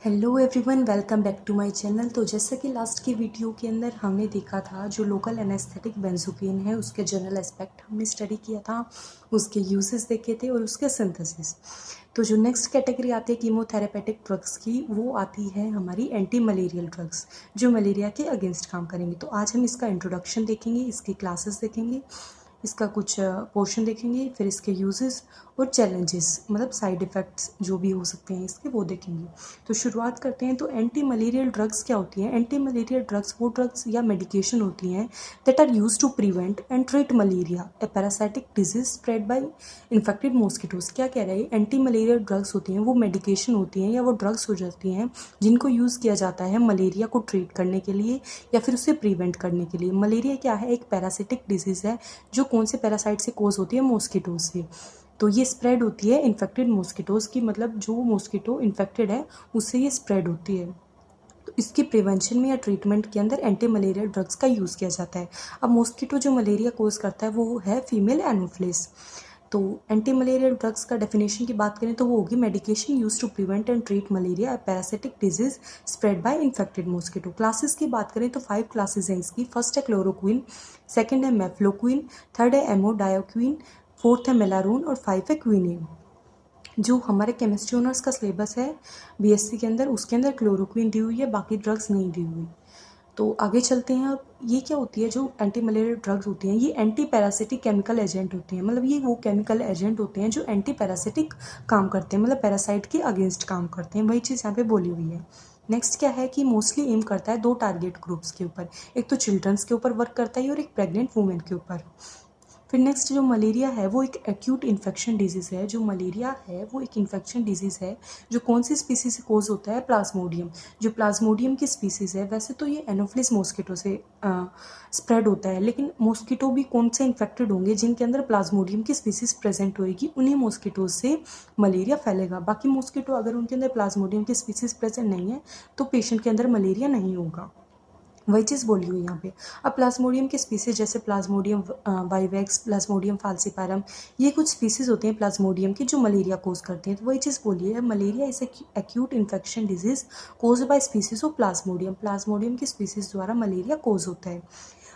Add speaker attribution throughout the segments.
Speaker 1: Hello everyone, welcome back to my channel. तो जैसा कि लास्ट की वीडियो के अंदर हमने देखा था, जो लोकल एनेस्थेटिक बेंजोक्विन है उसके जनरल एस्पेक्ट हमने स्टडी किया था, उसके यूजेस देखे थे और उसके सिंथेसिस। तो जो नेक्स्ट कैटेगरी आती है कीमोथेरेपेटिक ड्रग्स की, वो आती है हमारी एंटी मलेरियल ड्रग्स, जो मलेरिया के अगेंस्ट काम करेंगे। तो आज हम इसका इंट्रोडक्शन देखेंगे, इसकी क्लासेस देखेंगे, इसका कुछ पोर्शन देखेंगे, फिर इसके यूजेस और चैलेंजेस, मतलब साइड इफ़ेक्ट्स जो भी हो सकते हैं इसके, वो देखेंगे। तो शुरुआत करते हैं। तो एंटी मलेरियल ड्रग्स क्या होती हैं? एंटी मलेरियल ड्रग्स वो ड्रग्स या मेडिकेशन होती हैं that are use to prevent and treat malaria, a parasitic disease spread by infected mosquitoes. क्या कह रहे हैं? एंटी मलेरियल ड्रग्स होती हैं, वो मेडिकेशन होती हैं या वो ड्रग्स हो जाती हैं जिनको यूज़ किया जाता है मलेरिया को ट्रीट करने के लिए या फिर उसे प्रिवेंट करने के लिए। मलेरिया क्या है? एक पैरासिटिक डिजीज़ है जो कौन से पैरासाइट से कोज होती है? मॉस्किटोज से। तो ये स्प्रेड होती है इन्फेक्टेड मॉस्किटोज़ की, मतलब जो मॉस्किटो इन्फेक्टेड है उससे ये स्प्रेड होती है। तो इसकी प्रिवेंशन में या ट्रीटमेंट के अंदर एंटी मलेरियल ड्रग्स का यूज़ किया जाता है। अब मॉस्किटो जो मलेरिया कोज करता है वो है फीमेल एनोफ्लिस। तो एंटी मलेरियल ड्रग्स का डेफिनेशन की बात करें तो वो होगी medication use to prevent and treat malaria, a parasitic disease spread by infected mosquito. Classes की बात करें तो 5 क्लासेस हैं इसकी। फर्स्ट है क्लोरोक्विन, सेकंड है मेफ्लोक्विन, थर्ड है एमोडायोक्विन, फोर्थ है मेलारोन और 5 है क्विनिन। जो हमारे केमिस्ट्री ऑनर्स का सिलेबस है बीएससी के अंदर, उसके अंदर क्लोरोक्विन दी हुई है, बाकी ड्रग्स नहीं दी हुई। तो आगे चलते हैं। अब ये क्या होती है? जो एंटी मलेरियल ड्रग्स होती हैं ये एंटी पैरासिटिक केमिकल एजेंट होती हैं, मतलब ये वो केमिकल एजेंट होते हैं जो एंटी पैरासिटिक काम करते हैं, मतलब पैरासाइट के अगेंस्ट काम करते हैं। वही चीज़ यहाँ पे बोली हुई है। नेक्स्ट क्या है कि मोस्टली एम करता है 2 टारगेट ग्रुप्स के ऊपर, एक तो चिल्ड्रंस के ऊपर वर्क करता है और एक प्रेग्नेंट वुमेन के ऊपर। फिर नेक्स्ट जो मलेरिया है वो एक एक्यूट इन्फेक्शन डिजीज़ है। जो मलेरिया है वो एक इन्फेक्शन डिजीज़ है जो कौन सी स्पीसीज से कोज होता है? प्लाज्मोडियम। जो प्लाज्मोडियम की स्पीसीज़ है, वैसे तो ये एनोफ्लिस मॉस्किटो से स्प्रेड होता है, लेकिन मॉस्किटो भी कौन से इन्फेक्टेड होंगे जिनके अंदर प्लाज्मोडियम की स्पीसीज प्रेजेंट होएगी, उन्हीं मॉस्किटोज से मलेरिया फैलेगा। बाकी मॉस्किटो अगर उनके अंदर प्लाज्मोडियम की स्पीसीज प्रेजेंट नहीं है तो पेशेंट के अंदर मलेरिया नहीं होगा। वही चीज़ बोली हुई यहाँ पे। अब प्लाज्मोडियम के स्पीसीज जैसे प्लाज्मोडियम वाइवेक्स, प्लाज्मोडियम फाल्सिपारम, ये कुछ स्पीसीज होते हैं प्लाज्मोडियम की जो मलेरिया कोज करते हैं। तो वही चीज़ बोली है, malaria is acute infection disease cause by species of Plasmodium. Plasmodium की स्पीसीज द्वारा मलेरिया कोज होता है।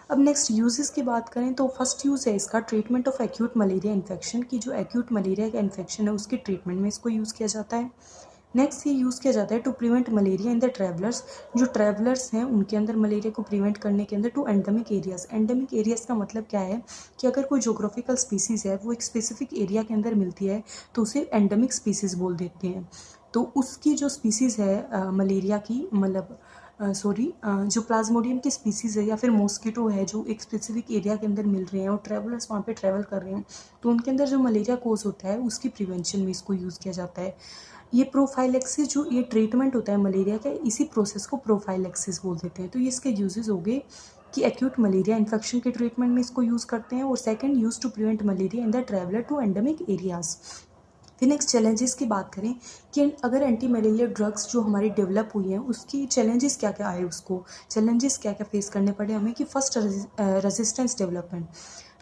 Speaker 1: अब नेक्स्ट यूजेस की बात करें तो फर्स्ट यूज़ है इसका treatment of acute malaria infection की। जो एक्यूट मलेरिया का इन्फेक्शन है उसके ट्रीटमेंट में इसको यूज़ किया जाता है। नेक्स्ट ये यूज़ किया जाता है to prevent malaria in the travellers. जो ट्रैवलर्स हैं उनके अंदर मलेरिया को प्रिवेंट करने के अंदर to endemic areas. Endemic areas का मतलब क्या है कि अगर कोई जोग्राफिकल स्पीसीज़ है वो एक स्पेसिफिक एरिया के अंदर मिलती है तो उसे एंडेमिक स्पीसीज़ बोल देते हैं। तो उसकी जो स्पीसीज़ है मलेरिया की, मतलब जो प्लाज्मोडियम की स्पीसीज़ है या फिर मॉस्किटो है जो एक स्पेसिफिक एरिया के अंदर मिल रहे हैं और ट्रैवलर्स वहाँ पे ट्रैवल कर रहे हैं, तो उनके अंदर जो मलेरिया कोज होता है उसकी प्रिवेंशन में इसको यूज़ किया जाता है। ये प्रोफाइलेक्सिस, जो ये ट्रीटमेंट होता है मलेरिया का, इसी प्रोसेस को प्रोफाइलेक्सिस बोल देते हैं। तो ये इसके यूजेस हो गए कि एक्यूट मलेरिया इन्फेक्शन के ट्रीटमेंट में इसको यूज़ करते हैं, और second use to prevent malaria in the traveller to endemic areas. फिर नेक्स्ट चैलेंजेस की बात करें कि अगर एंटी मलेरिया ड्रग्स जो हमारी डेवलप हुई हैं उसकी चैलेंजेस क्या क्या आए, उसको चैलेंजेस क्या क्या फेस करने पड़े हमें। कि first resistance development.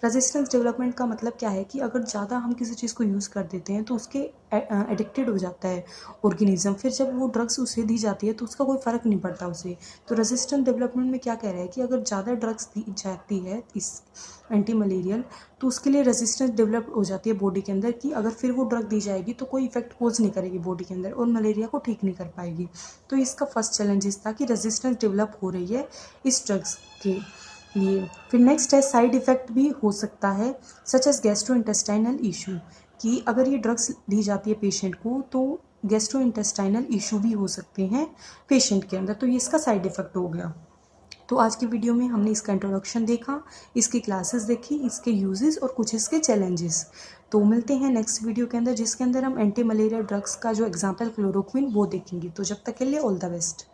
Speaker 1: Resistance development का मतलब क्या है कि अगर ज़्यादा हम किसी चीज़ को यूज़ कर देते हैं तो उसके एडिक्टेड हो जाता है ऑर्गेनिज्म, फिर जब वो ड्रग्स उसे दी जाती है तो उसका कोई फ़र्क नहीं पड़ता उसे। तो रेजिस्टेंस डेवलपमेंट में क्या कह रहा है कि अगर ज़्यादा ड्रग्स दी जाती है इस एंटी मलेरियल, तो उसके लिए रेजिस्टेंस डेवलप हो जाती है बॉडी के अंदर कि अगर फिर वो ड्रग दी जाएगी तो कोई इफेक्ट कोज नहीं करेगी बॉडी के अंदर और मलेरिया को ठीक नहीं कर पाएगी। तो इसका फर्स्ट चैलेंजेस था कि रेजिस्टेंस डेवलप हो रही है इस ड्रग्स के लिए। फिर नेक्स्ट है साइड इफ़ेक्ट भी हो सकता है, सच एज गैस्ट्रोइंटेस्टाइनल इशू, कि अगर ये ड्रग्स दी जाती है पेशेंट को तो गैस्ट्रोइंटेस्टाइनल इशू भी हो सकते हैं पेशेंट के अंदर। तो ये इसका साइड इफ़ेक्ट हो गया। तो आज की वीडियो में हमने इसका इंट्रोडक्शन देखा, इसकी क्लासेस देखी, इसके यूजेस और कुछ इसके चैलेंजेस। तो मिलते हैं नेक्स्ट वीडियो के अंदर जिसके अंदर हम एंटी मलेरिया ड्रग्स का जो एग्जाम्पल क्लोरोक्विन वो देखेंगे। तो जब तक के लिए ऑल द बेस्ट।